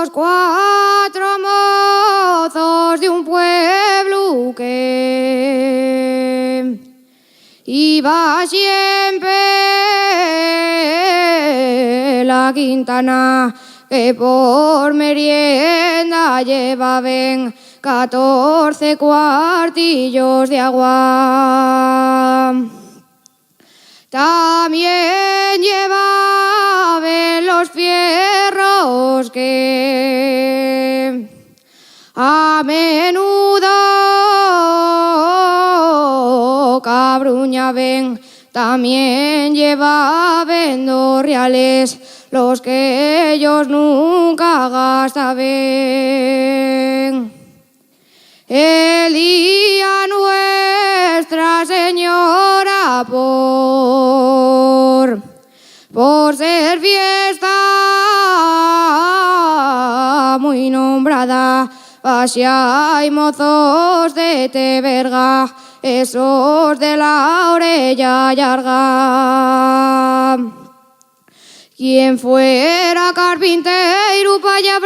Los cuatro mozos de un pueblo que iba siempre la Quintana, que por merienda llevaban 14 cuartillos de agua. También llevaban los fierros que a menudo cabruñaban. También llevaban 2 reales, los que ellos nunca gastaban. El día Nuestra Señora por ser fiesta muy nombrada, Pasía y mozos de Teberga, esos de la orella llarga. Quien fuera carpintero pa' allá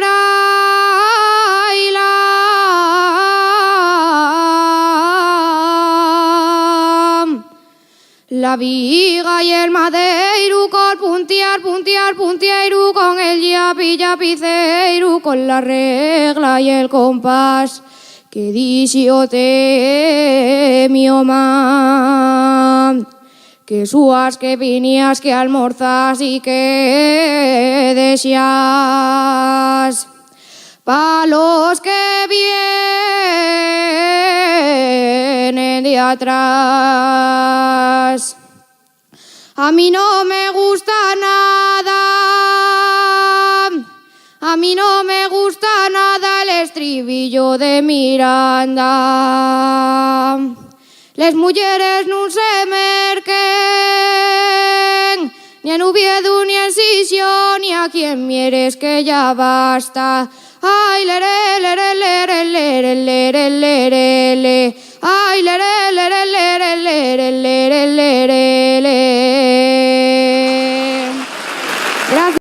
la viga y el madeiro, con puntear, con el yapiceiro, con la regla y el compás, que disiote mi mamá, que suas, que vinías, que almorzas y que deseas. Pa' los que vienen de atrás, a mí no me gusta nada, a mí no me gusta nada el estribillo de Miranda. Les mujeres no se merquen, ni en Oviedo ni en Sisio, ni a quien mieres, que ya basta. Ay, lere, lere, lere, lere, lere, lere, lere. Ay, lere, lere, lere, lere, lere, lere, lere.